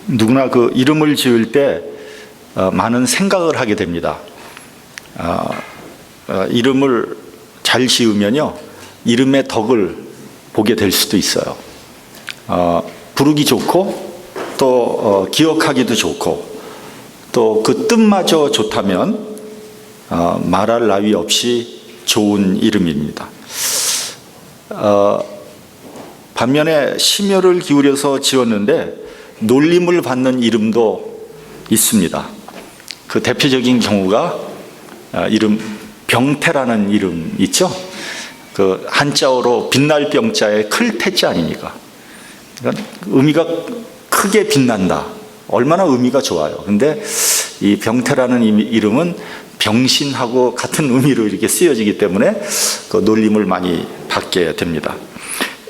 누구나 그 이름을 지을 때 많은 생각을 하게 됩니다. 이름을 잘 지으면요, 이름의 덕을 보게 될 수도 있어요. 부르기 좋고 또 기억하기도 좋고 또 그 뜻마저 좋다면 말할 나위 없이 좋은 이름입니다. 반면에 심혈을 기울여서 지었는데 놀림을 받는 이름도 있습니다. 그 대표적인 경우가 이름 병태라는 이름 있죠? 그 한자어로 빛날 병자에 클 태자 아닙니까? 그러니까 의미가 크게 빛난다. 얼마나 의미가 좋아요. 근데 이 병태라는 이름은 병신하고 같은 의미로 이렇게 쓰여지기 때문에 그 놀림을 많이 받게 됩니다.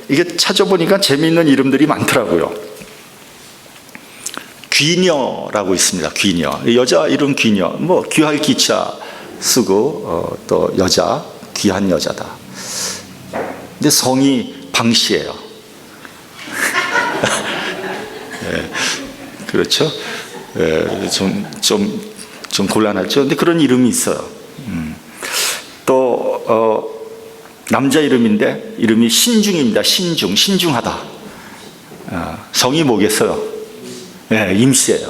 이게 찾아보니까 재미있는 이름들이 많더라고요. 귀녀라고 있습니다. 귀녀. 여자 이름 귀녀. 뭐 귀할 기차 쓰고 또 여자, 귀한 여자다. 근데 성이 방씨예요. 네, 그렇죠? 네, 좀 곤란하죠. 근데 그런 이름이 있어요. 또 남자 이름인데 이름이 신중입니다. 신중하다. 성이 뭐겠어요? 네, 임씨예요.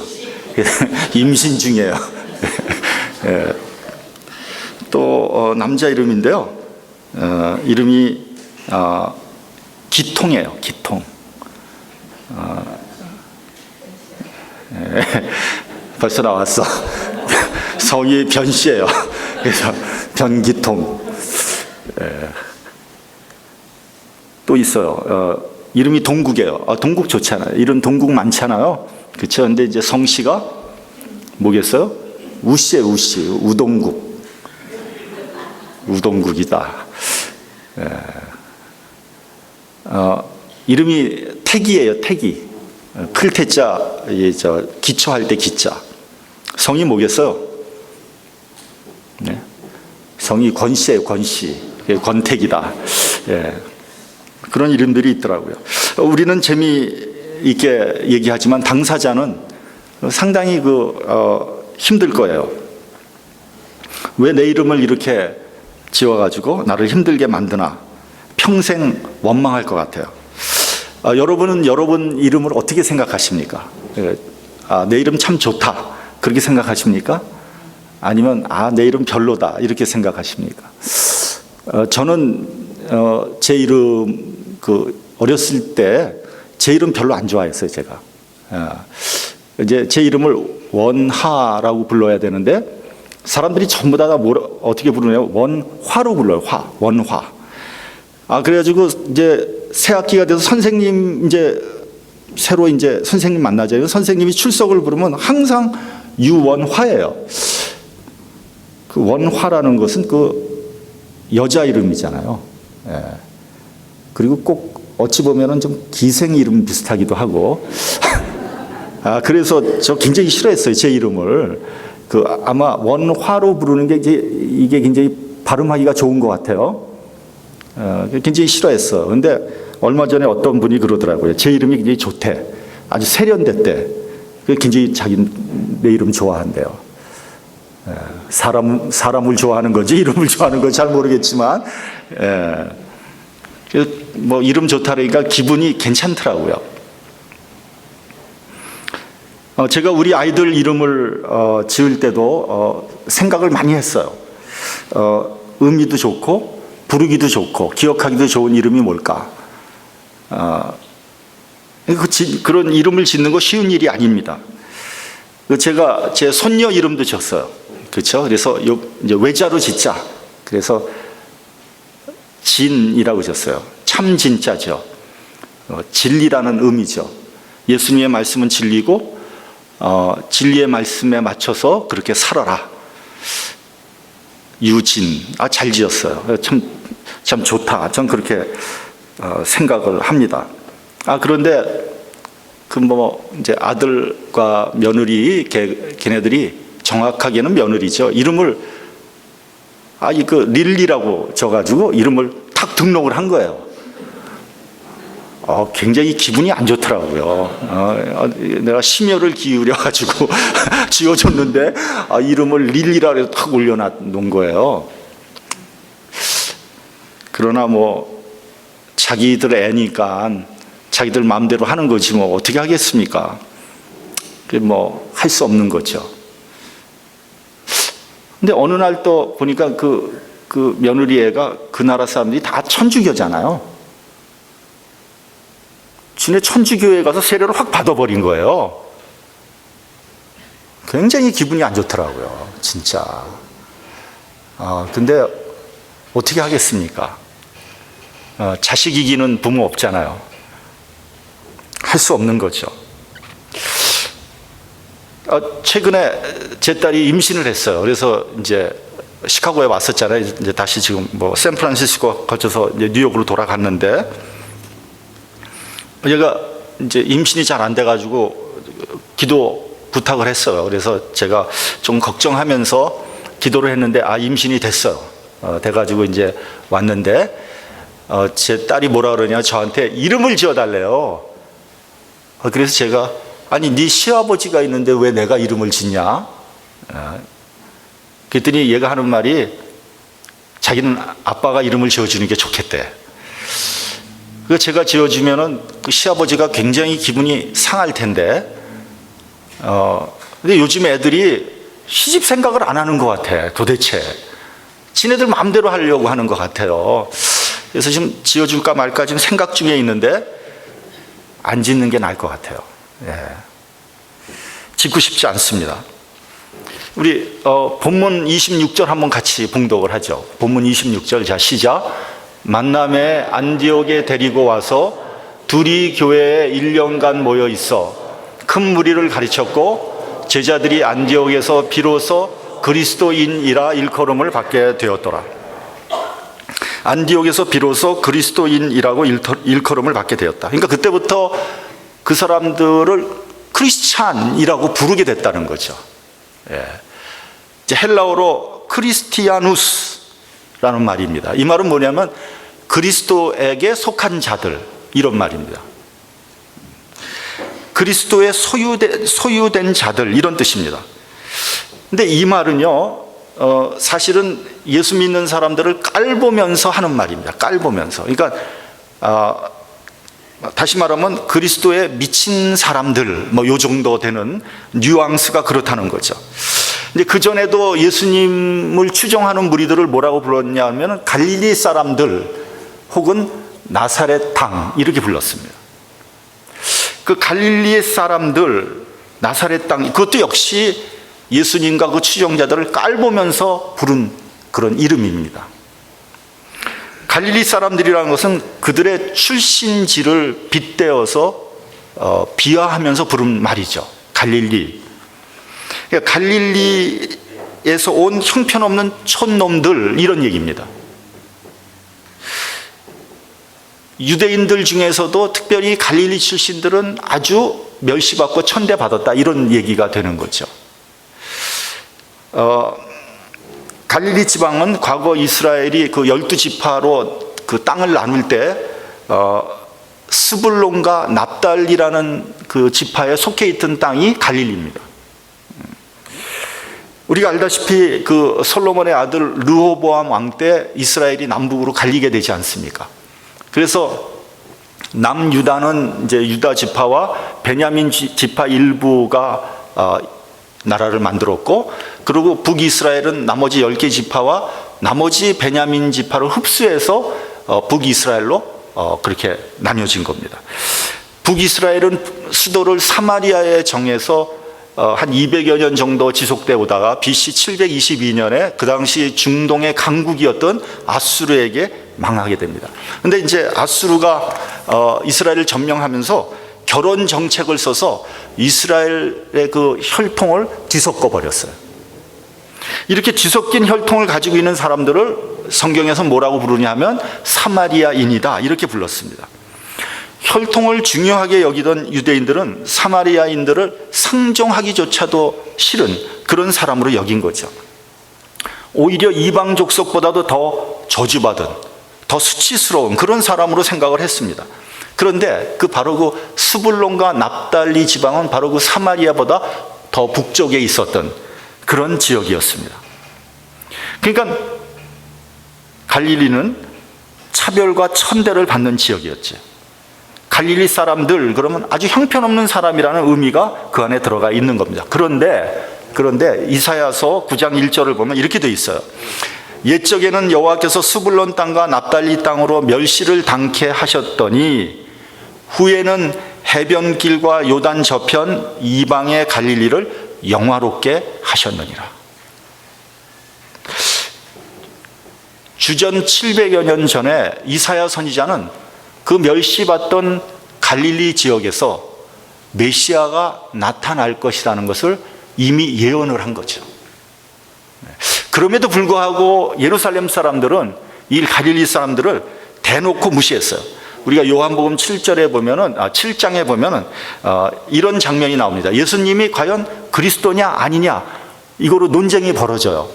임신 중이에요. 네. 또 남자 이름인데요. 이름이 기통이에요. 기통. 네. 벌써 나왔어. 성이 변씨예요. 그래서 변기통. 또 있어요. 이름이 동국이에요. 동국 좋잖아요. 이름 동국 많잖아요. 그렇죠? 근데 이제 성씨가 뭐겠어요? 우씨예요. 우씨. 우동국. 우동국이다. 이름이 태기예요. 태기. 클태자, 기초할 때 기자. 성이 뭐겠어요? 네. 성이 권씨예요. 권씨. 권태기다. 예. 그런 이름들이 있더라고요. 우리는 재미있게 얘기하지만 당사자는 상당히 힘들 거예요. 왜 내 이름을 이렇게 지어가지고 나를 힘들게 만드나 평생 원망할 것 같아요. 여러분은 여러분 이름을 어떻게 생각하십니까? 내 이름 참 좋다 그렇게 생각하십니까? 아니면 내 이름 별로다 이렇게 생각하십니까? 저는 제 이름 어렸을 때 제 이름 별로 안 좋아했어요. 제가 이제 제 이름을 원하라고 불러야 되는데 사람들이 전부 다 어떻게 부르냐면 원화로 불러요. 원화. 그래가지고 이제 새 학기가 돼서 선생님 새로 선생님 만나자요. 선생님이 출석을 부르면 항상 유원화예요. 그 원화라는 것은 여자 이름이잖아요. 예. 그리고 꼭 어찌 보면은 좀 기생 이름 비슷하기도 하고. 그래서 저 굉장히 싫어했어요. 제 이름을. 아마 원화로 부르는 게 이게 굉장히 발음하기가 좋은 것 같아요. 굉장히 싫어했어. 근데 얼마 전에 어떤 분이 그러더라고요. 제 이름이 굉장히 좋대. 아주 세련됐대. 굉장히 내 이름 좋아한대요. 사람을 좋아하는 건지 이름을 좋아하는 건지 잘 모르겠지만, 뭐 이름 좋다 그러니까 기분이 괜찮더라고요. 제가 우리 아이들 이름을 지을 때도 생각을 많이 했어요. 의미도 좋고 부르기도 좋고 기억하기도 좋은 이름이 뭘까? 그런 이름을 짓는 거 쉬운 일이 아닙니다. 제가 제 손녀 이름도 지었어요. 그렇죠? 그래서 이제 외자로 짓자. 그래서 진이라고 지었어요. 참 진짜죠. 진리라는 의미죠. 예수님의 말씀은 진리고 진리의 말씀에 맞춰서 그렇게 살아라. 유진. 잘 지었어요. 참 좋다. 전 그렇게 생각을 합니다. 그런데 이제 아들과 며느리 걔네들이 정확하게는 며느리죠. 이름을 릴리라고 져가지고 이름을 탁 등록을 한 거예요. 굉장히 기분이 안 좋더라고요. 내가 심혈을 기울여가지고 지어줬는데 이름을 릴리라 해서 탁 올려놓은 거예요. 그러나 뭐 자기들 애니까 자기들 마음대로 하는 거지 뭐 어떻게 하겠습니까? 뭐 할 수 없는 거죠. 근데 어느 날 또 보니까 그 며느리 애가 그 나라 사람들이 다 천주교잖아요. 지네 천주교에 가서 세례를 확 받아버린 거예요. 굉장히 기분이 안 좋더라고요, 진짜. 근데 어떻게 하겠습니까? 자식 이기는 부모 없잖아요. 할 수 없는 거죠. 최근에 제 딸이 임신을 했어요. 그래서 이제 시카고에 왔었잖아요. 이제 다시 지금 뭐 샌프란시스코 거쳐서 이제 뉴욕으로 돌아갔는데, 얘가 이제 임신이 잘 안 돼가지고 기도 부탁을 했어요. 그래서 제가 좀 걱정하면서 기도를 했는데, 임신이 됐어요. 돼가지고 이제 왔는데, 제 딸이 뭐라 그러냐, 저한테 이름을 지어달래요. 그래서 제가, 아니, 네 시아버지가 있는데 왜 내가 이름을 짓냐? 그랬더니 얘가 하는 말이, 자기는 아빠가 이름을 지어주는 게 좋겠대. 그 제가 지어주면은 그 시아버지가 굉장히 기분이 상할 텐데, 근데 요즘 애들이 시집 생각을 안 하는 것 같아, 도대체. 지네들 마음대로 하려고 하는 것 같아요. 그래서 지금 지어줄까 말까 지금 생각 중에 있는데, 안 짓는 게 나을 것 같아요. 짓고 싶지 않습니다. 우리 본문 26절 한번 같이 봉독을 하죠. 본문 26절, 자 시작. 만남에 안디옥에 데리고 와서 둘이 교회에 1년간 모여 있어 큰 무리를 가르쳤고, 제자들이 안디옥에서 비로소 그리스도인이라 일컬음을 받게 되었더라. 안디옥에서 비로소 그리스도인이라고 일컬음을 받게 되었다. 그러니까 그때부터 그 사람들을 크리스찬이라고 부르게 됐다는 거죠. 이제 헬라어로 크리스티아누스라는 말입니다. 이 말은 뭐냐면 그리스도에게 속한 자들, 이런 말입니다. 그리스도의 소유된 자들, 이런 뜻입니다. 근데 이 말은요, 사실은 예수 믿는 사람들을 깔보면서 하는 말입니다. 깔보면서. 그러니까 다시 말하면 그리스도에 미친 사람들, 뭐 요 정도 되는 뉘앙스가 그렇다는 거죠. 이제 그 전에도 예수님을 추종하는 무리들을 뭐라고 불렀냐면 갈릴리 사람들 혹은 나사렛 당, 이렇게 불렀습니다. 그 갈릴리의 사람들, 나사렛 당, 그것도 역시 예수님과 그 추종자들을 깔보면서 부른 그런 이름입니다. 갈릴리 사람들이라는 것은 그들의 출신지를 빗대어서 비하하면서 부른 말이죠. 갈릴리. 그러니까 갈릴리에서 온 형편없는 촌놈들, 이런 얘기입니다. 유대인들 중에서도 특별히 갈릴리 출신들은 아주 멸시받고 천대받았다, 이런 얘기가 되는 거죠. 갈릴리 지방은 과거 이스라엘이 그 12지파로 그 땅을 나눌 때 스불론과 납달리라는 그 지파에 속해 있던 땅이 갈릴리입니다. 우리가 알다시피 그 솔로몬의 아들 르호보암 왕 때 이스라엘이 남북으로 갈리게 되지 않습니까? 그래서 남유다는 이제 유다 지파와 베냐민 지파 일부가 나라를 만들었고, 그리고 북이스라엘은 나머지 10개 지파와 나머지 베냐민 지파를 흡수해서 북이스라엘로 그렇게 나뉘어진 겁니다. 북이스라엘은 수도를 사마리아에 정해서 한 200여 년 정도 지속되어 오다가 BC 722년에 그 당시 중동의 강국이었던 아수르에게 망하게 됩니다. 근데 이제 아수르가 이스라엘을 점령하면서 결혼 정책을 써서 이스라엘의 그 혈통을 뒤섞어 버렸어요. 이렇게 뒤섞인 혈통을 가지고 있는 사람들을 성경에서 뭐라고 부르냐면 사마리아인이다, 이렇게 불렀습니다. 혈통을 중요하게 여기던 유대인들은 사마리아인들을 상종하기조차도 싫은 그런 사람으로 여긴 거죠. 오히려 이방 족속보다도 더 저주받은, 더 수치스러운 그런 사람으로 생각을 했습니다. 그런데 바로 그 스불론과 납달리 지방은 바로 그 사마리아보다 더 북쪽에 있었던 그런 지역이었습니다. 그러니까 갈릴리는 차별과 천대를 받는 지역이었지. 갈릴리 사람들 그러면 아주 형편없는 사람이라는 의미가 그 안에 들어가 있는 겁니다. 그런데 이사야서 9장 1절을 보면 이렇게 돼 있어요. 옛적에는 여호와께서 스불론 땅과 납달리 땅으로 멸시를 당케 하셨더니 후에는 해변길과 요단 저편 이방의 갈릴리를 영화롭게 하셨느니라. 주전 700여 년 전에 이사야 선지자는 그 멸시받던 갈릴리 지역에서 메시아가 나타날 것이라는 것을 이미 예언을 한 거죠. 그럼에도 불구하고 예루살렘 사람들은 이 갈릴리 사람들을 대놓고 무시했어요. 우리가 요한복음 7장에 보면은 이런 장면이 나옵니다. 예수님이 과연 그리스도냐 아니냐 이거로 논쟁이 벌어져요.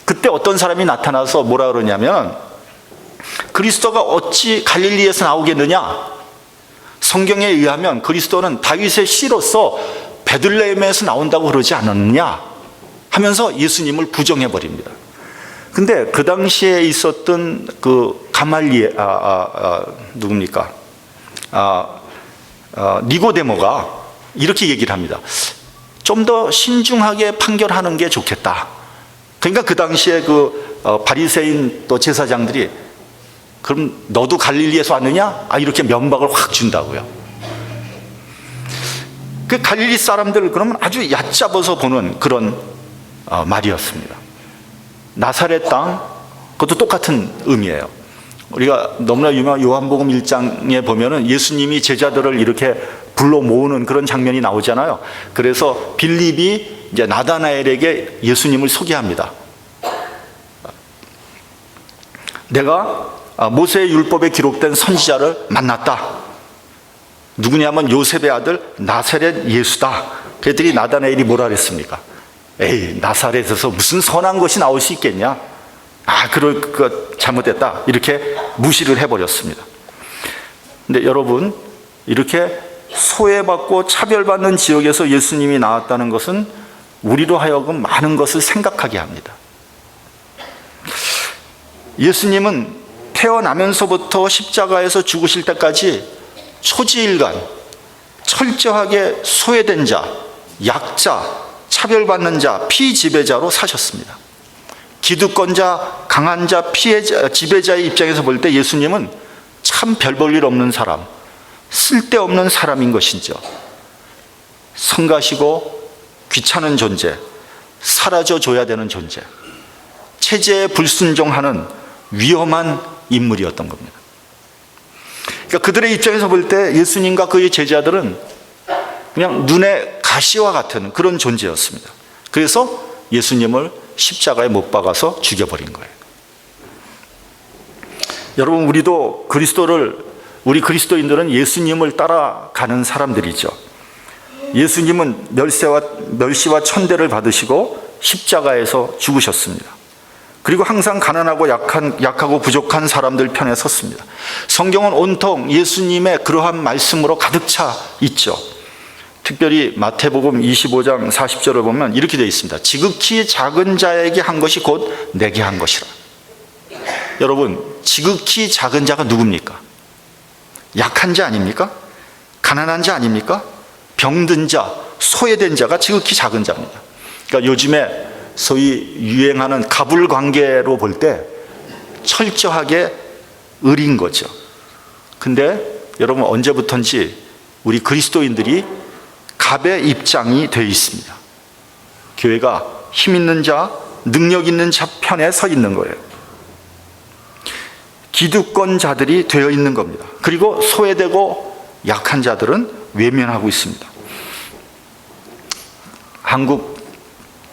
그때 어떤 사람이 나타나서 뭐라 그러냐면 그리스도가 어찌 갈릴리에서 나오겠느냐? 성경에 의하면 그리스도는 다윗의 씨로서 베들레헴에서 나온다고 그러지 않았느냐? 하면서 예수님을 부정해 버립니다. 근데 그 당시에 있었던 그 가말리엘 누굽니까? 니고데모가 이렇게 얘기를 합니다. 좀 더 신중하게 판결하는 게 좋겠다. 그러니까 그 당시에 그 바리새인 또 제사장들이 그럼 너도 갈릴리에서 왔느냐? 이렇게 면박을 확 준다고요. 그 갈릴리 사람들 그러면 아주 얕잡아서 보는 그런 말이었습니다. 나사렛 땅, 그것도 똑같은 의미예요. 우리가 너무나 유명한 요한복음 1장에 보면은 예수님이 제자들을 이렇게 불러 모으는 그런 장면이 나오잖아요. 그래서 빌립이 이제 나다나엘에게 예수님을 소개합니다. 내가 모세의 율법에 기록된 선지자를 만났다. 누구냐면 요셉의 아들 나사렛 예수다. 그랬더니 나다나엘이 뭐라 그랬습니까? 에이, 나사렛에서 무슨 선한 것이 나올 수 있겠냐? 그럴 것 잘못됐다. 이렇게 무시를 해버렸습니다. 근데 여러분, 이렇게 소외받고 차별받는 지역에서 예수님이 나왔다는 것은 우리로 하여금 많은 것을 생각하게 합니다. 예수님은 태어나면서부터 십자가에서 죽으실 때까지 초지일간 철저하게 소외된 자, 약자, 차별받는 자, 피지배자로 사셨습니다. 기득권자, 강한 자, 피해자, 지배자의 입장에서 볼 때 예수님은 참 별 볼 일 없는 사람, 쓸데없는 사람인 것이죠. 성가시고 귀찮은 존재, 사라져줘야 되는 존재, 체제에 불순종하는 위험한 인물이었던 겁니다. 그러니까 그들의 입장에서 볼 때 예수님과 그의 제자들은 그냥 눈의 가시와 같은 그런 존재였습니다. 그래서 예수님을 십자가에 못 박아서 죽여버린 거예요. 여러분, 우리 그리스도인들은 예수님을 따라가는 사람들이죠. 예수님은 멸시와 천대를 받으시고 십자가에서 죽으셨습니다. 그리고 항상 가난하고 약하고 부족한 사람들 편에 섰습니다. 성경은 온통 예수님의 그러한 말씀으로 가득 차 있죠. 특별히 마태복음 25장 40절을 보면 이렇게 되어 있습니다. 지극히 작은 자에게 한 것이 곧 내게 한 것이라. 여러분, 지극히 작은 자가 누굽니까? 약한 자 아닙니까? 가난한 자 아닙니까? 병든 자, 소외된 자가 지극히 작은 자입니다. 그러니까 요즘에 소위 유행하는 가불관계로 볼 때 철저하게 의린 거죠. 근데 여러분, 언제부턴지 우리 그리스도인들이 갑의 입장이 되어 있습니다. 교회가 힘 있는 자, 능력 있는 자 편에 서 있는 거예요. 기득권자들이 되어 있는 겁니다. 그리고 소외되고 약한 자들은 외면하고 있습니다. 한국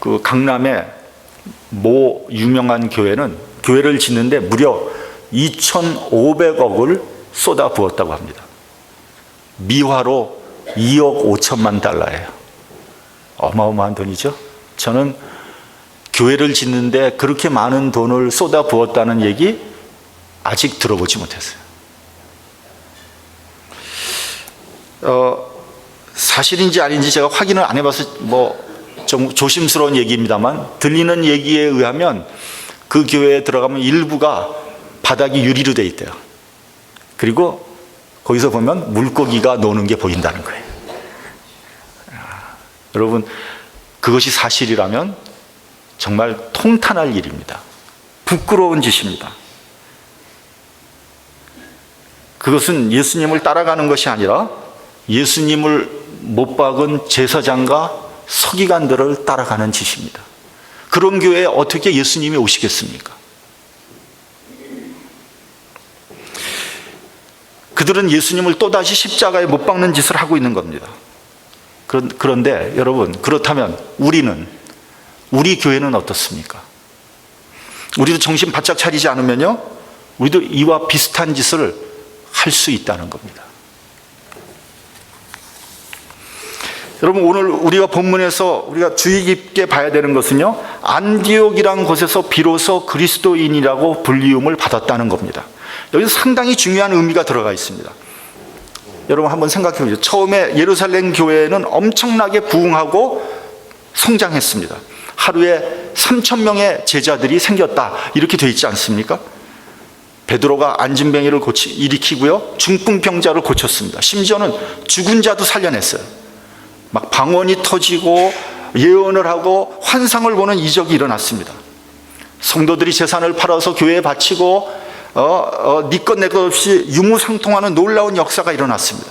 그 강남의 모 유명한 교회를 짓는데 무려 2,500억을 쏟아 부었다고 합니다. 미화로 2억 5천만 달러예요. 어마어마한 돈이죠. 저는 교회를 짓는데 그렇게 많은 돈을 쏟아 부었다는 얘기 아직 들어보지 못했어요. 사실인지 아닌지 제가 확인을 안 해봐서 좀 조심스러운 얘기입니다만, 들리는 얘기에 의하면 그 교회에 들어가면 일부가 바닥이 유리로 돼 있대요. 그리고 거기서 보면 물고기가 노는 게 보인다는 거예요. 여러분, 그것이 사실이라면 정말 통탄할 일입니다. 부끄러운 짓입니다. 그것은 예수님을 따라가는 것이 아니라 예수님을 못 박은 제사장과 서기관들을 따라가는 짓입니다. 그런 교회에 어떻게 예수님이 오시겠습니까? 그들은 예수님을 또다시 십자가에 못 박는 짓을 하고 있는 겁니다. 그런데 여러분, 그렇다면 우리 교회는 어떻습니까? 우리도 정신 바짝 차리지 않으면요, 우리도 이와 비슷한 짓을 할 수 있다는 겁니다. 여러분, 오늘 우리가 본문에서 우리가 주의 깊게 봐야 되는 것은요, 안디옥이란 곳에서 비로소 그리스도인이라고 불리움을 받았다는 겁니다. 여기서 상당히 중요한 의미가 들어가 있습니다. 여러분 한번 생각해 보세요. 처음에 예루살렘 교회는 엄청나게 부흥하고 성장했습니다. 하루에 3,000명의 제자들이 생겼다, 이렇게 되어 있지 않습니까? 베드로가 안진뱅이를 일으키고요, 중풍병자를 고쳤습니다. 심지어는 죽은 자도 살려냈어요. 막 방언이 터지고 예언을 하고 환상을 보는 이적이 일어났습니다. 성도들이 재산을 팔아서 교회에 바치고 네 것 내 것 없이 유무상통하는 놀라운 역사가 일어났습니다.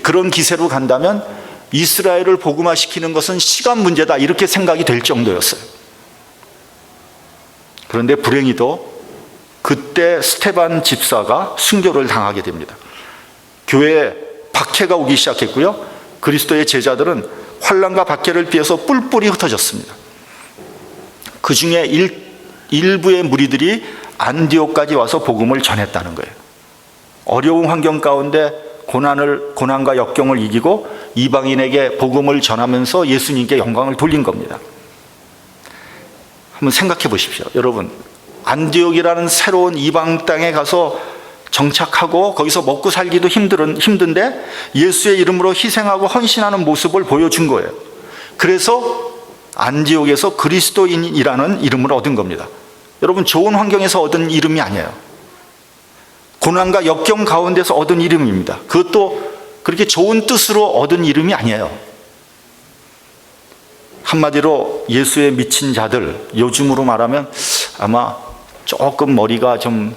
그런 기세로 간다면 이스라엘을 복음화시키는 것은 시간 문제다, 이렇게 생각이 될 정도였어요. 그런데 불행히도 그때 스테반 집사가 순교를 당하게 됩니다. 교회에 박해가 오기 시작했고요, 그리스도의 제자들은 환난과 박해를 피해서 뿔뿔이 흩어졌습니다. 그 중에 일부의 무리들이 안디옥까지 와서 복음을 전했다는 거예요. 어려운 환경 가운데 고난과 역경을 이기고 이방인에게 복음을 전하면서 예수님께 영광을 돌린 겁니다. 한번 생각해 보십시오. 여러분, 안디옥이라는 새로운 이방 땅에 가서 정착하고 거기서 먹고 살기도 힘든데 예수의 이름으로 희생하고 헌신하는 모습을 보여준 거예요. 그래서 안디옥에서 그리스도인이라는 이름을 얻은 겁니다. 여러분, 좋은 환경에서 얻은 이름이 아니에요. 고난과 역경 가운데서 얻은 이름입니다. 그것도 그렇게 좋은 뜻으로 얻은 이름이 아니에요. 한마디로 예수에 미친 자들, 요즘으로 말하면 아마 조금 머리가 좀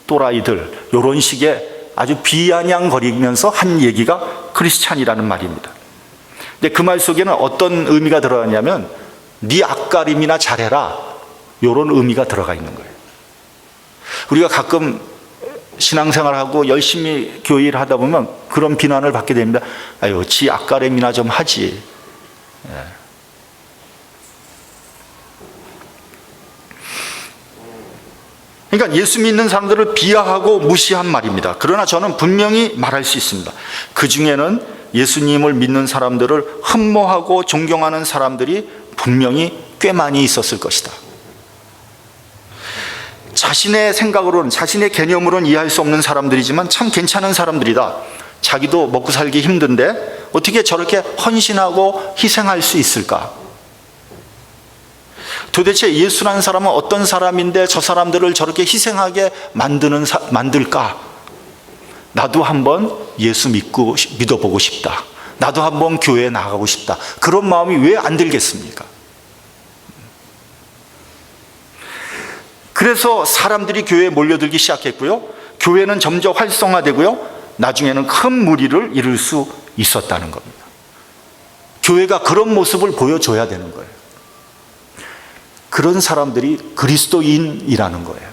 또라이들, 이런 식의 아주 비아냥거리면서 한 얘기가 크리스찬이라는 말입니다. 근데 그 말 속에는 어떤 의미가 들어가냐면 네 앞가림이나 잘해라, 이런 의미가 들어가 있는 거예요. 우리가 가끔 신앙생활하고 열심히 교회 일을 하다 보면 그런 비난을 받게 됩니다. 아유, 지 앞가림이나 좀 하지. 그러니까 예수 믿는 사람들을 비하하고 무시한 말입니다. 그러나 저는 분명히 말할 수 있습니다. 그 중에는 예수님을 믿는 사람들을 흠모하고 존경하는 사람들이 분명히 꽤 많이 있었을 것이다. 자신의 생각으로는, 자신의 개념으로는 이해할 수 없는 사람들이지만 참 괜찮은 사람들이다. 자기도 먹고 살기 힘든데 어떻게 저렇게 헌신하고 희생할 수 있을까? 도대체 예수라는 사람은 어떤 사람인데 저 사람들을 저렇게 희생하게 만들까? 나도 한번 예수 믿어보고 싶다. 나도 한번 교회에 나가고 싶다. 그런 마음이 왜 안 들겠습니까? 그래서 사람들이 교회에 몰려들기 시작했고요, 교회는 점점 활성화되고요, 나중에는 큰 무리를 이룰 수 있었다는 겁니다. 교회가 그런 모습을 보여줘야 되는 거예요. 그런 사람들이 그리스도인이라는 거예요.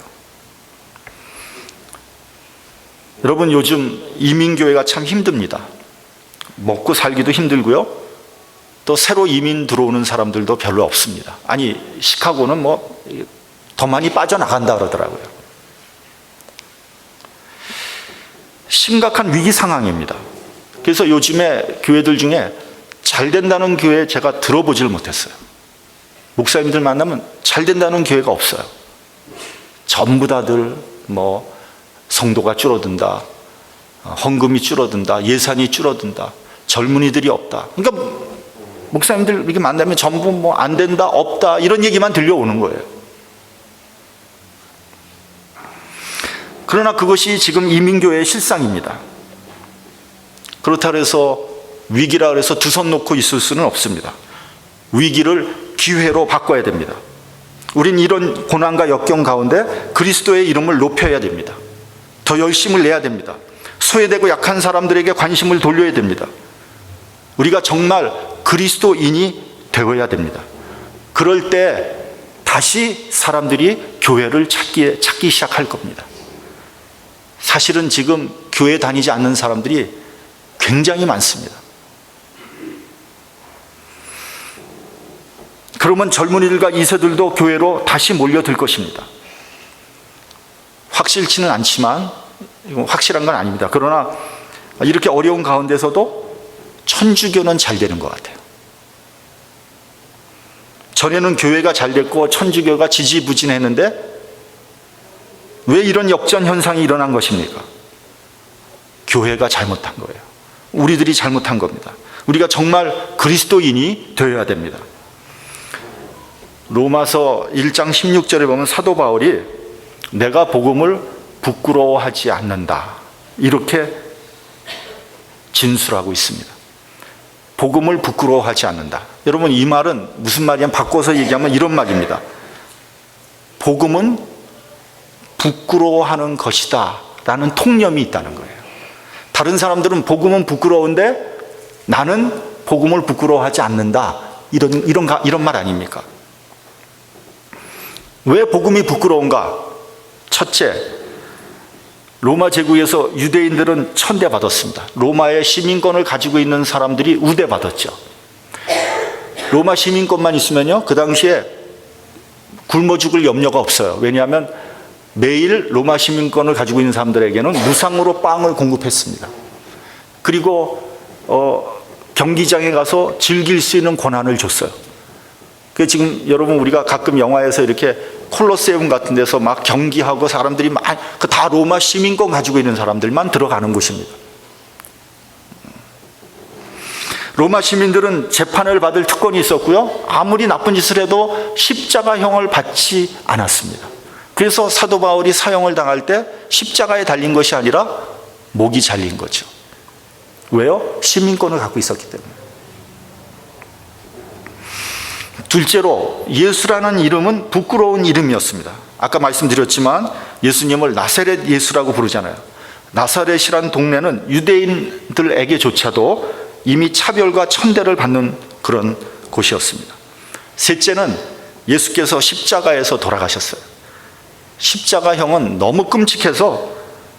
여러분, 요즘 이민교회가 참 힘듭니다. 먹고 살기도 힘들고요, 또 새로 이민 들어오는 사람들도 별로 없습니다. 아니, 시카고는 더 많이 빠져나간다 그러더라고요. 심각한 위기 상황입니다. 그래서 요즘에 교회들 중에 잘 된다는 교회 제가 들어보질 못했어요. 목사님들 만나면 잘 된다는 교회가 없어요. 전부 다들 성도가 줄어든다, 헌금이 줄어든다, 예산이 줄어든다, 젊은이들이 없다. 그러니까 목사님들 이렇게 만나면 전부 뭐 안 된다, 없다 이런 얘기만 들려오는 거예요. 그러나 그것이 지금 이민교회의 실상입니다. 그렇다고 해서 위기라 그래서 두 손 놓고 있을 수는 없습니다. 위기를 기회로 바꿔야 됩니다. 우린 이런 고난과 역경 가운데 그리스도의 이름을 높여야 됩니다. 더 열심을 내야 됩니다. 소외되고 약한 사람들에게 관심을 돌려야 됩니다. 우리가 정말 그리스도인이 되어야 됩니다. 그럴 때 다시 사람들이 교회를 찾기 시작할 겁니다. 사실은 지금 교회 다니지 않는 사람들이 굉장히 많습니다. 그러면 젊은이들과 2세들도 교회로 다시 몰려들 것입니다. 확실치는 않지만 이건 확실한 건 아닙니다. 그러나 이렇게 어려운 가운데서도 천주교는 잘 되는 것 같아요. 전에는 교회가 잘 됐고 천주교가 지지부진했는데 왜 이런 역전 현상이 일어난 것입니까? 교회가 잘못한 거예요. 우리들이 잘못한 겁니다. 우리가 정말 그리스도인이 되어야 됩니다. 로마서 1장 16절에 보면 사도 바울이 내가 복음을 부끄러워하지 않는다 이렇게 진술하고 있습니다. 복음을 부끄러워하지 않는다. 여러분 이 말은 무슨 말이냐면 바꿔서 얘기하면 이런 말입니다. 복음은 부끄러워하는 것이다 라는 통념이 있다는 거예요. 다른 사람들은 복음은 부끄러운데 나는 복음을 부끄러워하지 않는다 이런 말 아닙니까? 왜 복음이 부끄러운가? 첫째, 로마 제국에서 유대인들은 천대받았습니다. 로마의 시민권을 가지고 있는 사람들이 우대받았죠. 로마 시민권만 있으면요, 그 당시에 굶어 죽을 염려가 없어요. 왜냐하면 매일 로마 시민권을 가지고 있는 사람들에게는 무상으로 빵을 공급했습니다. 그리고 경기장에 가서 즐길 수 있는 권한을 줬어요. 지금 여러분 우리가 가끔 영화에서 이렇게 콜로세움 같은 데서 막 경기하고 사람들이 다 로마 시민권 가지고 있는 사람들만 들어가는 곳입니다. 로마 시민들은 재판을 받을 특권이 있었고요, 아무리 나쁜 짓을 해도 십자가형을 받지 않았습니다. 그래서 사도 바울이 사형을 당할 때 십자가에 달린 것이 아니라 목이 잘린 거죠. 왜요? 시민권을 갖고 있었기 때문에. 둘째로 예수라는 이름은 부끄러운 이름이었습니다. 아까 말씀드렸지만 예수님을 나사렛 예수라고 부르잖아요. 나사렛이란 동네는 유대인들에게조차도 이미 차별과 천대를 받는 그런 곳이었습니다. 셋째는 예수께서 십자가에서 돌아가셨어요. 십자가형은 너무 끔찍해서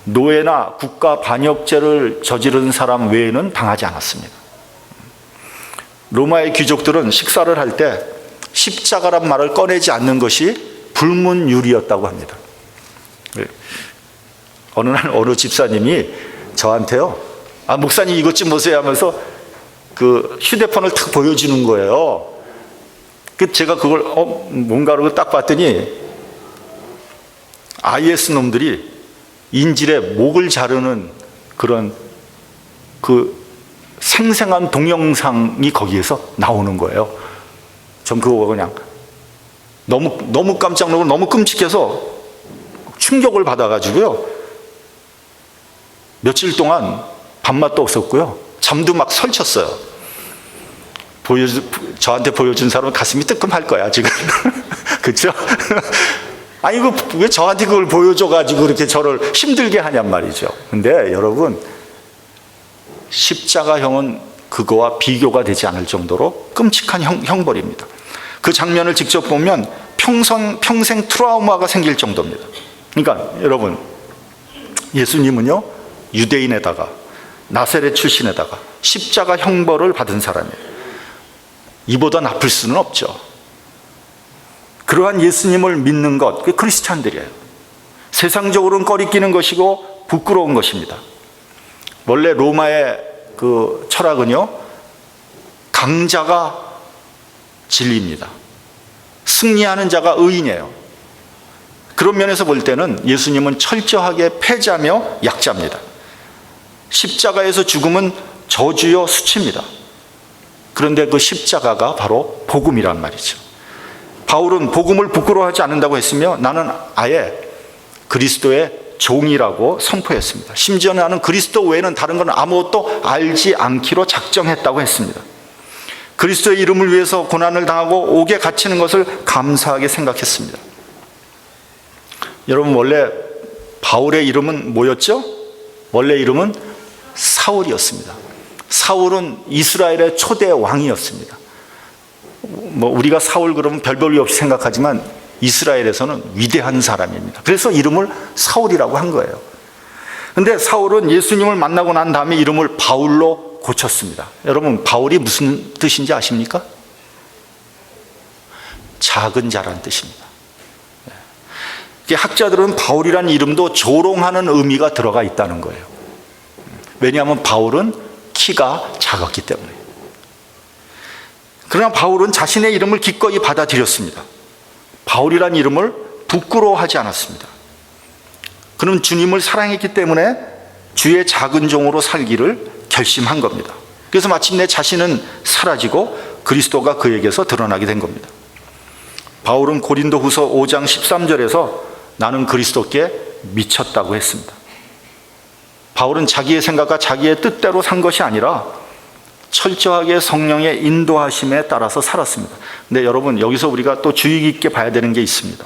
노예나 국가 반역죄를 저지른 사람 외에는 당하지 않았습니다. 로마의 귀족들은 식사를 할 때 십자가란 말을 꺼내지 않는 것이 불문율이었다고 합니다. 어느 날 어느 집사님이 저한테요, 목사님 이것 좀 보세요 하면서 그 휴대폰을 탁 보여주는 거예요. 제가 그걸 뭔가 그러고 딱 봤더니 IS 놈들이 인질의 목을 자르는 그런 그 생생한 동영상이 거기에서 나오는 거예요. 전 그거 그냥 너무 깜짝 놀고 너무 끔찍해서 충격을 받아가지고요, 며칠 동안 밥맛도 없었고요, 잠도 막 설쳤어요. 저한테 보여준 사람은 가슴이 뜨끔할 거야 지금. 그렇죠? 아니 왜 저한테 그걸 보여줘가지고 그렇게 저를 힘들게 하냔 말이죠. 근데 여러분, 십자가형은 그거와 비교가 되지 않을 정도로 끔찍한 형벌입니다. 그 장면을 직접 보면 평생 트라우마가 생길 정도입니다. 그러니까 여러분, 예수님은요, 유대인에다가 나사렛 출신에다가 십자가 형벌을 받은 사람이에요. 이보다 나쁠 수는 없죠. 그러한 예수님을 믿는 것, 그게 크리스찬들이에요. 세상적으로는 꺼리끼는 것이고 부끄러운 것입니다. 원래 로마의 그 철학은요, 강자가 진리입니다. 승리하는 자가 의인이에요. 그런 면에서 볼 때는 예수님은 철저하게 패자며 약자입니다. 십자가에서 죽음은 저주요 수치입니다. 그런데 그 십자가가 바로 복음이란 말이죠. 바울은 복음을 부끄러워하지 않는다고 했으며 나는 아예 그리스도의 종이라고 선포했습니다. 심지어 나는 그리스도 외에는 다른 건 아무것도 알지 않기로 작정했다고 했습니다. 그리스도의 이름을 위해서 고난을 당하고 옥에 갇히는 것을 감사하게 생각했습니다. 여러분, 원래 바울의 이름은 뭐였죠? 원래 이름은 사울이었습니다. 사울은 이스라엘의 초대 왕이었습니다. 우리가 사울 그러면 별 볼 일 없이 생각하지만 이스라엘에서는 위대한 사람입니다. 그래서 이름을 사울이라고 한 거예요. 그런데 사울은 예수님을 만나고 난 다음에 이름을 바울로 고쳤습니다. 여러분, 바울이 무슨 뜻인지 아십니까? 작은 자란 뜻입니다. 학자들은 바울이라는 이름도 조롱하는 의미가 들어가 있다는 거예요. 왜냐하면 바울은 키가 작았기 때문에. 그러나 바울은 자신의 이름을 기꺼이 받아들였습니다. 바울이라는 이름을 부끄러워하지 않았습니다. 그는 주님을 사랑했기 때문에 주의 작은 종으로 살기를 결심한 겁니다. 그래서 마침내 자신은 사라지고 그리스도가 그에게서 드러나게 된 겁니다. 바울은 고린도후서 5장 13절에서 나는 그리스도께 미쳤다고 했습니다. 바울은 자기의 생각과 자기의 뜻대로 산 것이 아니라 철저하게 성령의 인도하심에 따라서 살았습니다. 근데 여러분, 여기서 우리가 또 주의 깊게 봐야 되는 게 있습니다.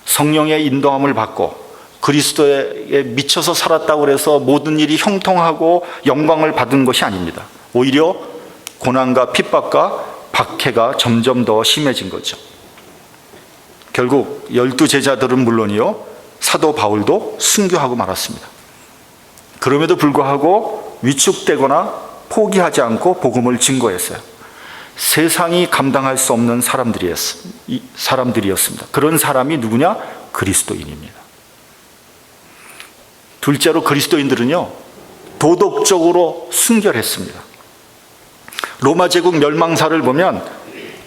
성령의 인도함을 받고 그리스도에 미쳐서 살았다고 해서 모든 일이 형통하고 영광을 받은 것이 아닙니다. 오히려 고난과 핍박과 박해가 점점 더 심해진 거죠. 결국 12제자들은 물론이요, 사도 바울도 순교하고 말았습니다. 그럼에도 불구하고 위축되거나 포기하지 않고 복음을 증거했어요. 세상이 감당할 수 없는 사람들이었습니다. 그런 사람이 누구냐? 그리스도인입니다. 둘째로 그리스도인들은요, 도덕적으로 순결했습니다. 로마 제국 멸망사를 보면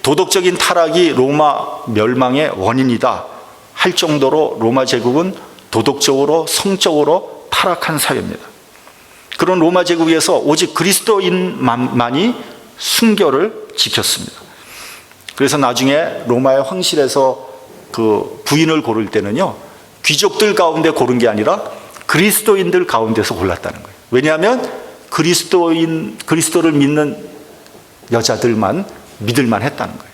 도덕적인 타락이 로마 멸망의 원인이다 할 정도로 로마 제국은 도덕적으로 성적으로 타락한 사회입니다. 그런 로마 제국에서 오직 그리스도인만이 순결을 지켰습니다. 그래서 나중에 로마의 황실에서 그 부인을 고를 때는요, 귀족들 가운데 고른 게 아니라 그리스도인들 가운데서 골랐다는 거예요. 왜냐하면 그리스도를 믿는 여자들만 믿을만 했다는 거예요.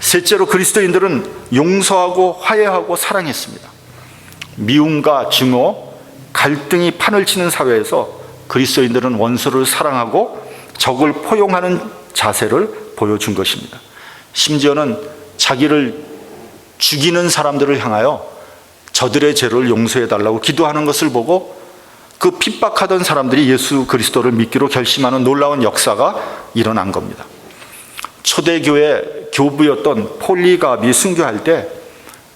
셋째로 그리스도인들은 용서하고 화해하고 사랑했습니다. 미움과 증오, 갈등이 판을 치는 사회에서 그리스도인들은 원수를 사랑하고 적을 포용하는 자세를 보여준 것입니다. 심지어는 자기를 죽이는 사람들을 향하여 저들의 죄를 용서해달라고 기도하는 것을 보고 그 핍박하던 사람들이 예수 그리스도를 믿기로 결심하는 놀라운 역사가 일어난 겁니다. 초대교회 교부였던 폴리갑이 순교할 때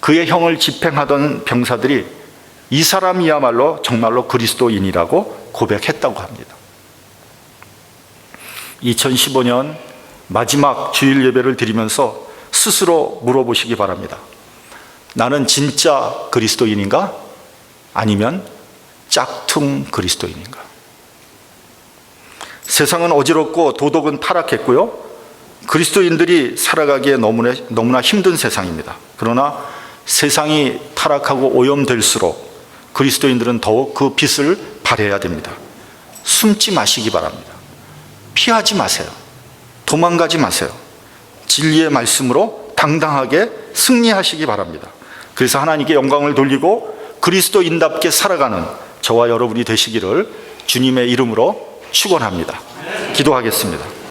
그의 형을 집행하던 병사들이 이 사람이야말로 정말로 그리스도인이라고 고백했다고 합니다. 2015년 마지막 주일 예배를 드리면서 스스로 물어보시기 바랍니다. 나는 진짜 그리스도인인가? 아니면 짝퉁 그리스도인인가? 세상은 어지럽고 도덕은 타락했고요, 그리스도인들이 살아가기에 너무나 힘든 세상입니다. 그러나 세상이 타락하고 오염될수록 그리스도인들은 더욱 그 빛을 발해야 됩니다. 숨지 마시기 바랍니다. 피하지 마세요. 도망가지 마세요. 진리의 말씀으로 당당하게 승리하시기 바랍니다. 그래서 하나님께 영광을 돌리고 그리스도인답게 살아가는 저와 여러분이 되시기를 주님의 이름으로 축원합니다. 기도하겠습니다.